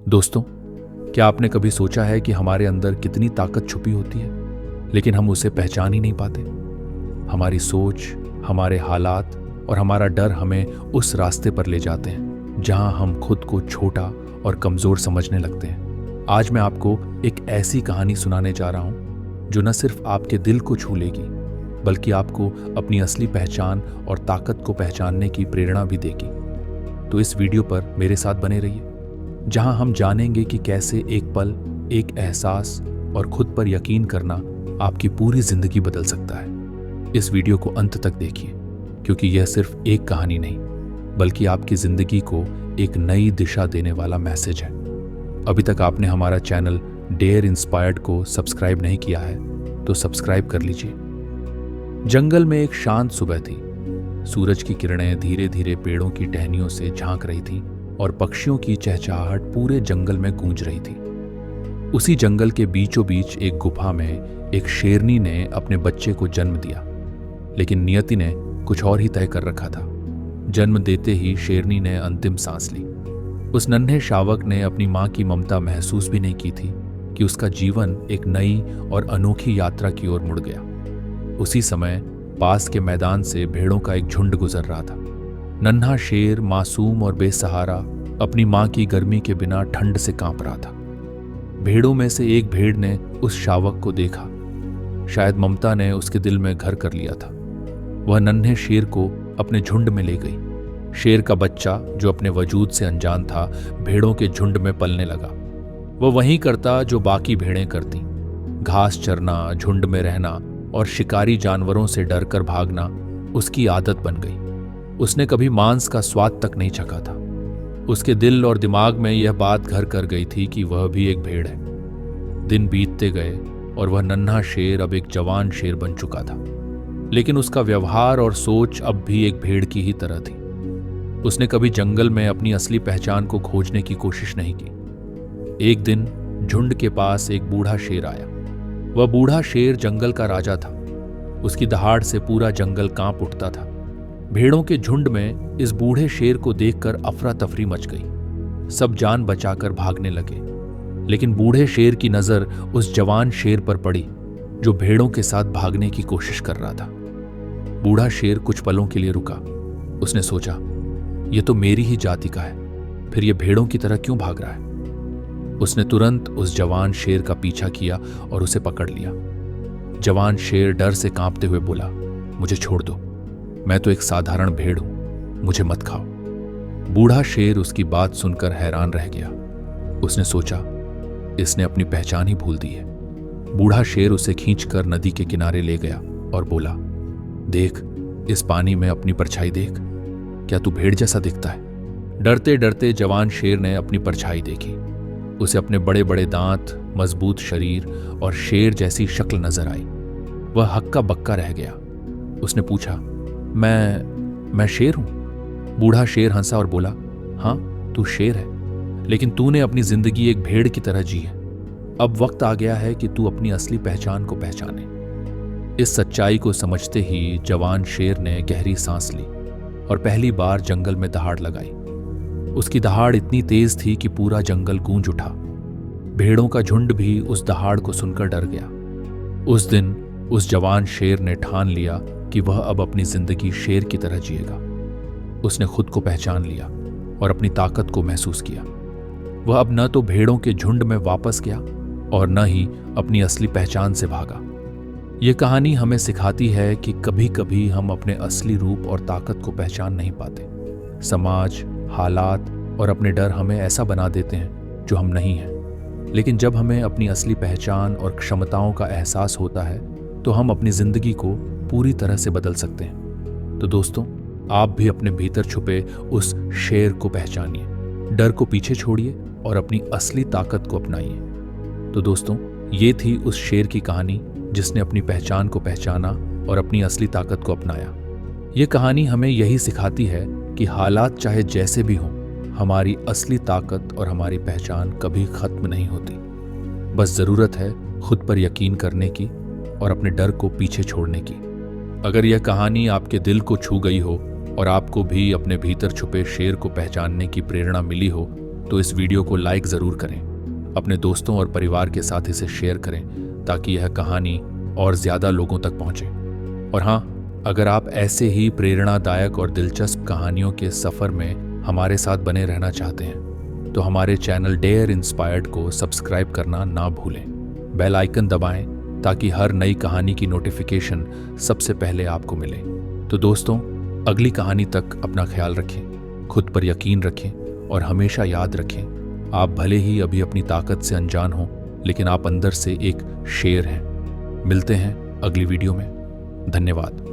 दोस्तों, क्या आपने कभी सोचा है कि हमारे अंदर कितनी ताकत छुपी होती है, लेकिन हम उसे पहचान ही नहीं पाते। हमारी सोच, हमारे हालात और हमारा डर हमें उस रास्ते पर ले जाते हैं जहां हम खुद को छोटा और कमजोर समझने लगते हैं। आज मैं आपको एक ऐसी कहानी सुनाने जा रहा हूं जो न सिर्फ आपके दिल को छू लेगी, बल्कि आपको अपनी असली पहचान और ताकत को पहचानने की प्रेरणा भी देगी। तो इस वीडियो पर मेरे साथ बने रहिए, जहां हम जानेंगे कि कैसे एक पल, एक एहसास और खुद पर यकीन करना आपकी पूरी जिंदगी बदल सकता है। इस वीडियो को अंत तक देखिए, क्योंकि यह सिर्फ एक कहानी नहीं, बल्कि आपकी जिंदगी को एक नई दिशा देने वाला मैसेज है। अभी तक आपने हमारा चैनल डेयर इंस्पायर्ड को सब्सक्राइब नहीं किया है तो सब्सक्राइब कर लीजिए। जंगल में एक शांत सुबह थी। सूरज की किरणें धीरे धीरे पेड़ों की टहनियों से झांक रही थीं और पक्षियों की चहचहाहट पूरे जंगल में गूंज रही थी। उसी जंगल के बीचों बीच एक गुफा में एक शेरनी ने अपने बच्चे को जन्म दिया, लेकिन नियति ने कुछ और ही तय कर रखा था। जन्म देते ही शेरनी ने अंतिम सांस ली। उस नन्हे शावक ने अपनी मां की ममता महसूस भी नहीं की थी कि उसका जीवन एक नई और अनोखी यात्रा की ओर मुड़ गया। उसी समय पास के मैदान से भेड़ों का एक झुंड गुजर रहा था। नन्हा शेर मासूम और बेसहारा अपनी मां की गर्मी के बिना ठंड से कांप रहा था। भेड़ों में से एक भेड़ ने उस शावक को देखा। शायद ममता ने उसके दिल में घर कर लिया था। वह नन्हे शेर को अपने झुंड में ले गई। शेर का बच्चा, जो अपने वजूद से अनजान था, भेड़ों के झुंड में पलने लगा। वह वही करता जो बाकी भेड़ें करती। घास चरना, झुंड में रहना और शिकारी जानवरों से डरकर भागना उसकी आदत बन गई। उसने कभी मांस का स्वाद तक नहीं चखा था। उसके दिल और दिमाग में यह बात घर कर गई थी कि वह भी एक भेड़ है। दिन बीतते गए और वह नन्हा शेर अब एक जवान शेर बन चुका था, लेकिन उसका व्यवहार और सोच अब भी एक भेड़ की ही तरह थी। उसने कभी जंगल में अपनी असली पहचान को खोजने की कोशिश नहीं की। एक दिन झुंड के पास एक बूढ़ा शेर आया। वह बूढ़ा शेर जंगल का राजा था। उसकी दहाड़ से पूरा जंगल कांप उठता था। भेड़ों के झुंड में इस बूढ़े शेर को देखकर अफरा तफरी मच गई। सब जान बचाकर भागने लगे, लेकिन बूढ़े शेर की नजर उस जवान शेर पर पड़ी जो भेड़ों के साथ भागने की कोशिश कर रहा था। बूढ़ा शेर कुछ पलों के लिए रुका। उसने सोचा, यह तो मेरी ही जाति का है, फिर यह भेड़ों की तरह क्यों भाग रहा है। उसने तुरंत उस जवान शेर का पीछा किया और उसे पकड़ लिया। जवान शेर डर से कांपते हुए बोला, मुझे छोड़ दो, मैं तो एक साधारण भेड़ हूं, मुझे मत खाओ। बूढ़ा शेर उसकी बात सुनकर हैरान रह गया। उसने सोचा, इसने अपनी पहचान ही भूल दी है। बूढ़ा शेर उसे खींचकर नदी के किनारे ले गया और बोला, देख, इस पानी में अपनी परछाई देख, क्या तू भेड़ जैसा दिखता है। डरते डरते जवान शेर ने अपनी परछाई देखी। उसे अपने बड़े बड़े दांत, मजबूत शरीर और शेर जैसी शक्ल नजर आई। वह हक्का बक्का रह गया। उसने पूछा, मैं शेर हूं। बूढ़ा शेर हंसा और बोला, हां, तू शेर है, लेकिन तूने अपनी जिंदगी एक भेड़ की तरह जी है। अब वक्त आ गया है कि तू अपनी असली पहचान को पहचाने। इस सच्चाई को समझते ही जवान शेर ने गहरी सांस ली और पहली बार जंगल में दहाड़ लगाई। उसकी दहाड़ इतनी तेज थी कि पूरा जंगल गूंज उठा। भेड़ों का झुंड भी उस दहाड़ को सुनकर डर गया। उस दिन उस जवान शेर ने ठान लिया कि वह अब अपनी जिंदगी शेर की तरह जिएगा। उसने खुद को पहचान लिया और अपनी ताकत को महसूस किया। वह अब न तो भेड़ों के झुंड में वापस गया और न ही अपनी असली पहचान से भागा। यह कहानी हमें सिखाती है कि कभी कभी हम अपने असली रूप और ताकत को पहचान नहीं पाते। समाज, हालात और अपने डर हमें ऐसा बना देते हैं जो हम नहीं हैं। लेकिन जब हमें अपनी असली पहचान और क्षमताओं का एहसास होता है तो हम अपनी जिंदगी को पूरी तरह से बदल सकते हैं। तो दोस्तों, आप भी अपने भीतर छुपे उस शेर को पहचानिए, डर को पीछे छोड़िए और अपनी असली ताकत को अपनाइए। तो दोस्तों, ये थी उस शेर की कहानी जिसने अपनी पहचान को पहचाना और अपनी असली ताकत को अपनाया। ये कहानी हमें यही सिखाती है कि हालात चाहे जैसे भी हों, हमारी असली ताकत और हमारी पहचान कभी खत्म नहीं होती। बस जरूरत है खुद पर यकीन करने की और अपने डर को पीछे छोड़ने की। अगर यह कहानी आपके दिल को छू गई हो और आपको भी अपने भीतर छुपे शेर को पहचानने की प्रेरणा मिली हो, तो इस वीडियो को लाइक ज़रूर करें, अपने दोस्तों और परिवार के साथ इसे शेयर करें ताकि यह कहानी और ज़्यादा लोगों तक पहुंचे। और हाँ, अगर आप ऐसे ही प्रेरणादायक और दिलचस्प कहानियों के सफ़र में हमारे साथ बने रहना चाहते हैं तो हमारे चैनल डेयर इंस्पायर्ड को सब्सक्राइब करना ना भूलें। बेल आइकन दबाएं ताकि हर नई कहानी की नोटिफिकेशन सबसे पहले आपको मिले। तो दोस्तों, अगली कहानी तक अपना ख्याल रखें, खुद पर यकीन रखें और हमेशा याद रखें, आप भले ही अभी अपनी ताकत से अनजान हों, लेकिन आप अंदर से एक शेर हैं। मिलते हैं अगली वीडियो में। धन्यवाद।